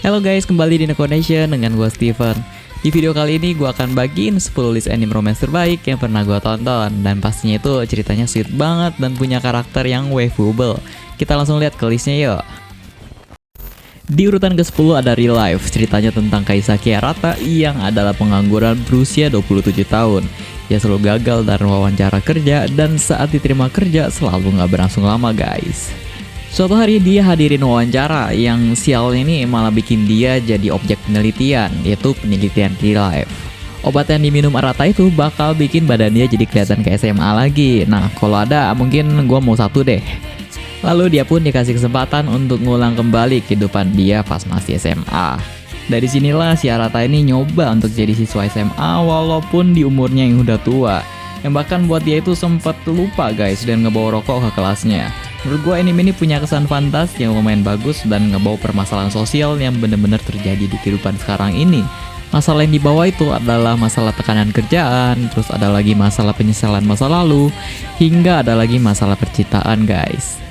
Halo guys, kembali di Nekonation dengan gue Steven. Di video kali ini gue akan bagiin 10 list anime romance terbaik yang pernah gue tonton. Dan pastinya itu ceritanya sweet banget dan punya karakter yang waifable. Kita langsung lihat ke listnya yuk. Di urutan ke-10 ada Real Life, ceritanya tentang Kaisaki Arata yang adalah pengangguran berusia 27 tahun. Dia selalu gagal dalam wawancara kerja dan saat diterima kerja selalu nggak berlangsung lama guys. Suatu hari dia hadirin wawancara yang sial ini malah bikin dia jadi objek penelitian, yaitu penelitian Real Life. Obat yang diminum Arata itu bakal bikin badan dia jadi kelihatan kayak SMA lagi. Nah kalau ada mungkin gua mau satu deh. Lalu dia pun dikasih kesempatan untuk ngulang kembali kehidupan dia pas masih SMA. Dari sinilah si Arata ini nyoba untuk jadi siswa SMA walaupun di umurnya yang udah tua. Yang bahkan buat dia itu sempat lupa guys dan ngebawa rokok ke kelasnya. Menurut gue anime ini punya kesan fantas yang lumayan bagus dan ngebawa permasalahan sosial yang bener-bener terjadi di kehidupan sekarang ini. Masalah yang dibawa itu adalah masalah tekanan kerjaan, terus ada lagi masalah penyesalan masa lalu, hingga ada lagi masalah percintaan guys.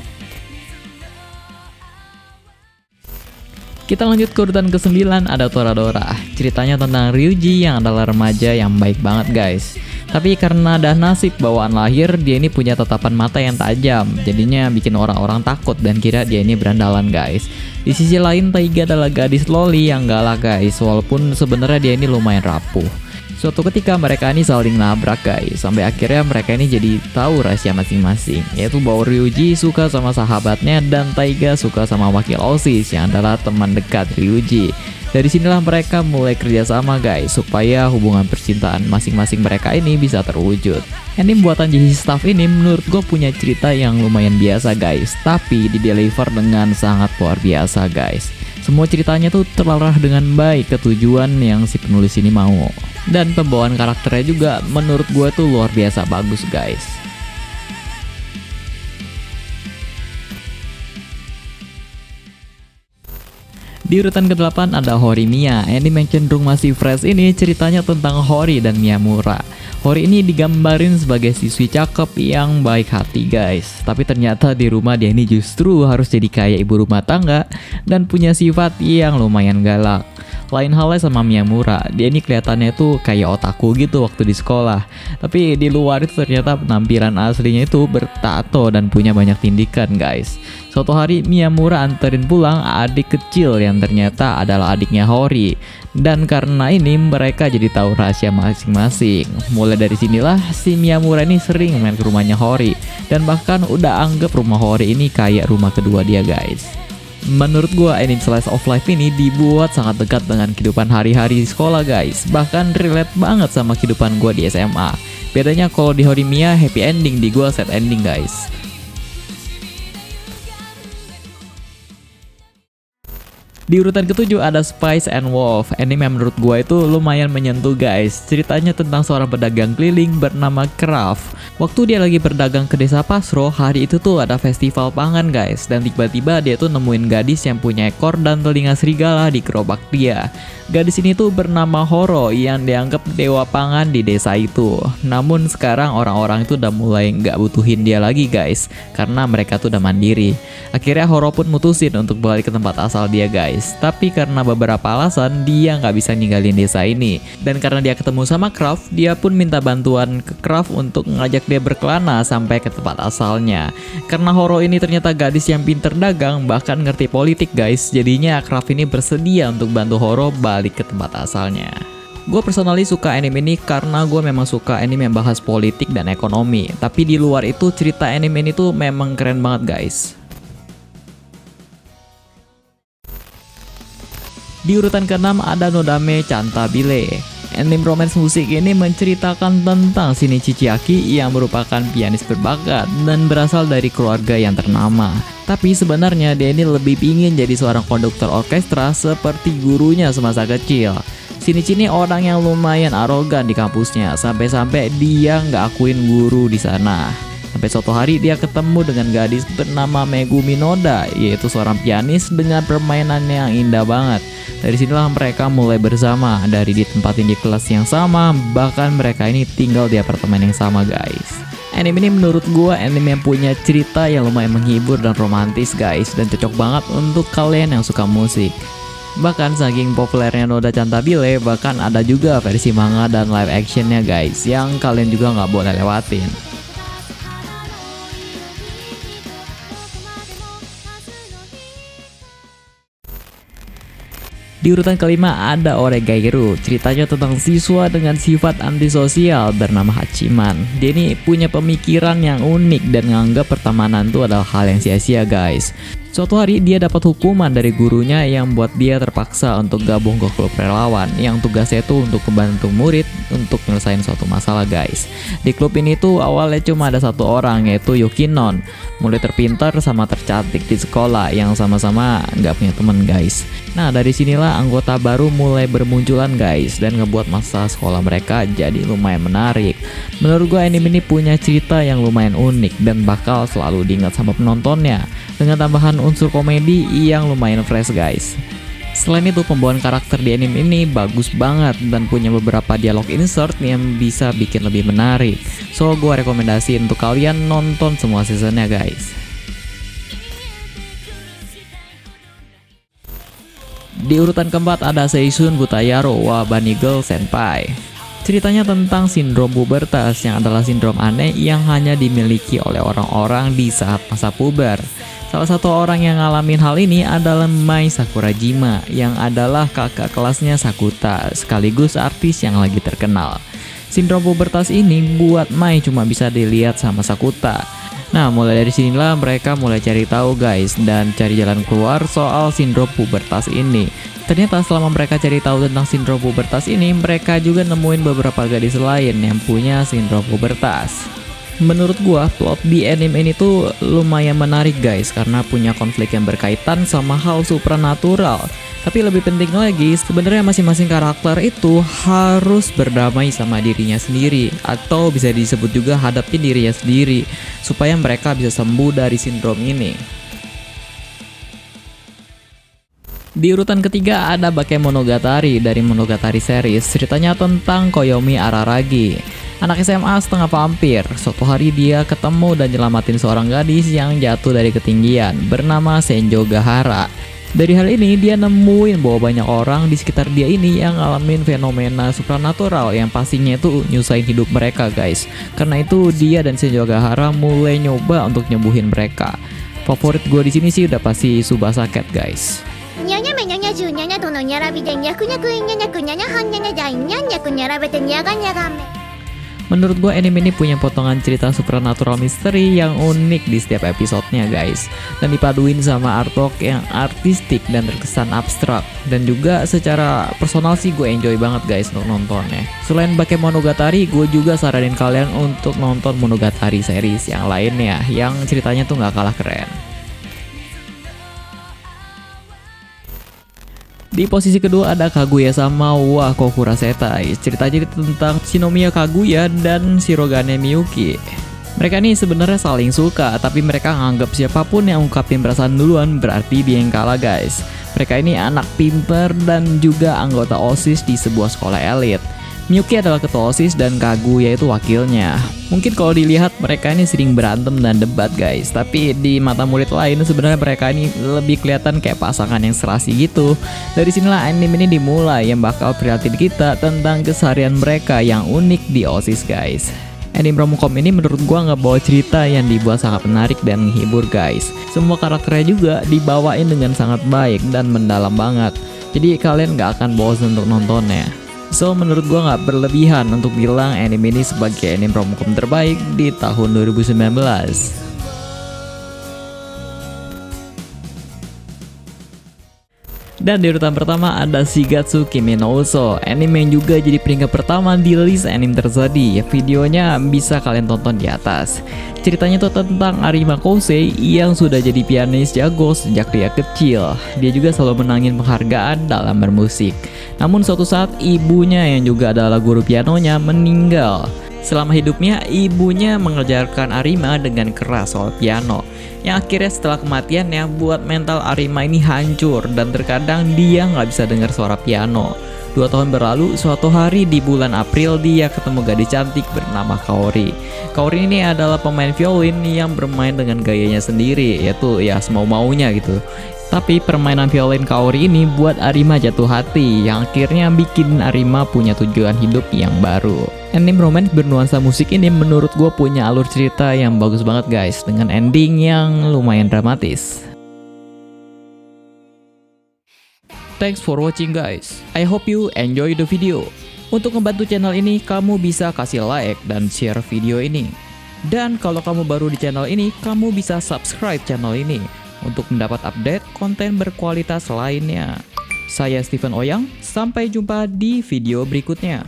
Kita lanjut ke urutan ke-9 ada Toradora. Ceritanya tentang Ryuji yang adalah remaja yang baik banget guys. Tapi karena ada nasib bawaan lahir, dia ini punya tatapan mata yang tajam. Jadinya bikin orang-orang takut dan kira dia ini berandalan guys. Di sisi lain Taiga adalah gadis loli yang galak guys, walaupun sebenarnya dia ini lumayan rapuh. Suatu ketika mereka ini saling nabrak guys, sampai akhirnya mereka ini jadi tahu rahasia masing-masing, yaitu bahwa Ryuji suka sama sahabatnya dan Taiga suka sama wakil OSIS yang adalah teman dekat Ryuji. Dari sinilah mereka mulai kerjasama guys, supaya hubungan percintaan masing-masing mereka ini bisa terwujud. Anime buatan JC Staff ini menurut gue punya cerita yang lumayan biasa guys, tapi di-deliver dengan sangat luar biasa guys. Semua ceritanya tuh terarah dengan baik ke tujuan yang si penulis ini mau. Dan pembawaan karakternya juga menurut gue tuh luar biasa bagus guys. Di urutan ke-8 ada Horimiya. Anime yang cenderung masih fresh ini ceritanya tentang Hori dan Miyamura. Hori ini digambarin sebagai siswi cakep yang baik hati guys. Tapi ternyata di rumah dia ini justru harus jadi kayak ibu rumah tangga dan punya sifat yang lumayan galak. Lain halnya sama Miyamura, dia ini kelihatannya tuh kayak otaku gitu waktu di sekolah. Tapi di luar itu ternyata penampilan aslinya itu bertato dan punya banyak tindikan guys. Suatu hari Miyamura anterin pulang adik kecil yang ternyata adalah adiknya Hori. Dan karena ini mereka jadi tahu rahasia masing-masing. Mulai dari sinilah si Miyamura ini sering main ke rumahnya Hori. Dan bahkan udah anggap rumah Hori ini kayak rumah kedua dia guys. Menurut gua anime slice of life ini dibuat sangat dekat dengan kehidupan hari-hari di sekolah guys. Bahkan relate banget sama kehidupan gua di SMA. Bedanya kalau di Horimiya happy ending, di gua sad ending guys. Di urutan ke-7 ada Spice and Wolf. Anime yang menurut gue itu lumayan menyentuh guys. Ceritanya tentang seorang pedagang keliling bernama Kraft. Waktu dia lagi berdagang ke desa Pasro, hari itu tuh ada festival pangan guys. Dan tiba-tiba dia tuh nemuin gadis yang punya ekor dan telinga serigala di gerobak dia. Gadis ini tuh bernama Horo yang dianggap dewa pangan di desa itu. Namun sekarang orang-orang itu udah mulai nggak butuhin dia lagi guys, karena mereka tuh udah mandiri. Akhirnya Horo pun mutusin untuk balik ke tempat asal dia guys. Tapi karena beberapa alasan dia nggak bisa ninggalin desa ini. Dan karena dia ketemu sama Kraft, dia pun minta bantuan ke Kraft untuk ngajak dia berkelana sampai ke tempat asalnya. Karena Horo ini ternyata gadis yang pinter dagang, bahkan ngerti politik guys. Jadinya Kraft ini bersedia untuk bantu Horo balik ke tempat asalnya. Gue personally suka anime ini karena gue memang suka anime yang bahas politik dan ekonomi. Tapi di luar itu cerita anime ini tuh memang keren banget guys. Di urutan ke-6 ada Nodame Cantabile. Anime romance musik ini menceritakan tentang Shinichi Chiaki yang merupakan pianis berbakat dan berasal dari keluarga yang ternama. Tapi sebenarnya dia ini lebih ingin jadi seorang konduktor orkestra seperti gurunya semasa kecil. Shinichi ini orang yang lumayan arogan di kampusnya, sampai-sampai dia nggak akuin guru di sana. Sampai suatu hari dia ketemu dengan gadis bernama Megumi Noda, yaitu seorang pianis dengan permainan yang indah banget. Dari sinilah mereka mulai bersama, dari ditempatin di kelas yang sama, bahkan mereka ini tinggal di apartemen yang sama guys. Anime ini menurut gue anime yang punya cerita yang lumayan menghibur dan romantis guys, dan cocok banget untuk kalian yang suka musik. Bahkan saking populernya Noda Cantabile, bahkan ada juga versi manga dan live actionnya guys, yang kalian juga nggak boleh lewatin. Di urutan kelima ada Oregairu, ceritanya tentang siswa dengan sifat antisosial bernama Hachiman. Dia ini punya pemikiran yang unik dan menganggap pertemanan itu adalah hal yang sia-sia guys. Suatu hari dia dapat hukuman dari gurunya yang buat dia terpaksa untuk gabung ke klub relawan yang tugasnya itu untuk membantu murid untuk nyelesain suatu masalah guys. Di klub ini tuh awalnya cuma ada satu orang yaitu Yukinon, murid terpintar sama tercantik di sekolah yang sama-sama nggak punya temen guys. Nah dari sinilah anggota baru mulai bermunculan guys dan ngebuat masa sekolah mereka jadi lumayan menarik. Menurut gua anime ini punya cerita yang lumayan unik dan bakal selalu diingat sama penontonnya dengan tambahan unsur komedi yang lumayan fresh guys. Selain itu pembawaan karakter di anime ini bagus banget dan punya beberapa dialog insert yang bisa bikin lebih menarik. So gua rekomendasiin untuk kalian nonton semua seasonnya guys. Di urutan keempat ada Seishun Butayaro wa Bunny Girl Senpai. Ceritanya tentang sindrom pubertas yang adalah sindrom aneh yang hanya dimiliki oleh orang-orang di saat masa puber. Salah satu orang yang ngalamin hal ini adalah Mai Sakurajima yang adalah kakak kelasnya Sakuta sekaligus artis yang lagi terkenal. Sindrom pubertas ini buat Mai cuma bisa dilihat sama Sakuta. Nah mulai dari sinilah mereka mulai cari tahu guys dan cari jalan keluar soal sindrom pubertas ini. Ternyata selama mereka cari tahu tentang sindrom pubertas ini, mereka juga nemuin beberapa gadis lain yang punya sindrom pubertas. Menurut gua plot di anime ini tuh lumayan menarik guys karena punya konflik yang berkaitan sama hal supranatural. Tapi lebih penting lagi, sebenarnya masing-masing karakter itu harus berdamai sama dirinya sendiri atau bisa disebut juga hadapin dirinya sendiri supaya mereka bisa sembuh dari sindrom ini. Di urutan ketiga ada Bakemonogatari dari Monogatari series. Ceritanya tentang Koyomi Araragi, anak SMA setengah vampir. Suatu hari dia ketemu dan nyelamatin seorang gadis yang jatuh dari ketinggian bernama Senjo Gahara. Dari hal ini dia nemuin bahwa banyak orang di sekitar dia ini yang ngalamin fenomena supranatural yang pastinya itu nyusahin hidup mereka guys. Karena itu dia dan Senjo Gahara mulai nyoba untuk nyembuhin mereka. Favorit gue di sini sih udah pasti Tsubasa Cat guys. Menurut gue anime ini punya potongan cerita supernatural misteri yang unik di setiap episodenya guys. Dan dipaduin sama artwork yang artistik dan terkesan abstrak. Dan juga secara personal sih gue enjoy banget guys untuk nontonnya. Selain Bakemonogatari, gue juga saranin kalian untuk nonton Monogatari series yang lainnya yang ceritanya tuh gak kalah keren. Di posisi kedua ada Kaguya-sama wa Kokurasetai. Ceritanya tentang Shinomiya Kaguya dan Shirogane Miyuki. Mereka ini sebenarnya saling suka, tapi mereka nganggap siapapun yang ungkapin perasaan duluan berarti dia yang kalah guys. Mereka ini anak pinter dan juga anggota OSIS di sebuah sekolah elit. Miyuki adalah ketua OSIS dan Kaguya itu wakilnya. Mungkin kalau dilihat mereka ini sering berantem dan debat guys, tapi di mata murid lain sebenarnya mereka ini lebih kelihatan kayak pasangan yang serasi gitu. Dari sinilah anime ini dimulai yang bakal prihatin kita tentang keseharian mereka yang unik di OSIS guys. Anime romcom ini menurut gua ngebawa cerita yang dibuat sangat menarik dan menghibur guys. Semua karakternya juga dibawain dengan sangat baik dan mendalam banget. Jadi kalian gak akan bosan untuk nontonnya. So menurut gua nggak berlebihan untuk bilang anime ini sebagai anime romcom terbaik di tahun 2019. Dan di urutan pertama ada Shigatsu Kimi no Uso, anime yang juga jadi peringkat pertama di list anime terjadi. Videonya bisa kalian tonton di atas. Ceritanya tuh tentang Arima Kousei yang sudah jadi pianis jago sejak dia kecil. Dia juga selalu menangin penghargaan dalam bermusik. Namun suatu saat ibunya yang juga adalah guru pianonya meninggal. Selama hidupnya ibunya mengajarkan Arima dengan keras soal piano. Yang akhirnya setelah kematiannya buat mental Arima ini hancur dan terkadang dia nggak bisa dengar suara piano. 2 tahun berlalu, suatu hari di bulan April dia ketemu gadis cantik bernama Kaori. Kaori ini adalah pemain violin yang bermain dengan gayanya sendiri, yaitu ya semau-maunya gitu. Tapi permainan violin Kaori ini buat Arima jatuh hati, yang akhirnya bikin Arima punya tujuan hidup yang baru. Anime romance bernuansa musik ini menurut gue punya alur cerita yang bagus banget guys, dengan ending yang lumayan dramatis. Thanks for watching guys. I hope you enjoy the video. Untuk membantu channel ini, kamu bisa kasih like dan share video ini. Dan kalau kamu baru di channel ini, kamu bisa subscribe channel ini untuk mendapat update konten berkualitas lainnya. Saya Steven Oyang, sampai jumpa di video berikutnya.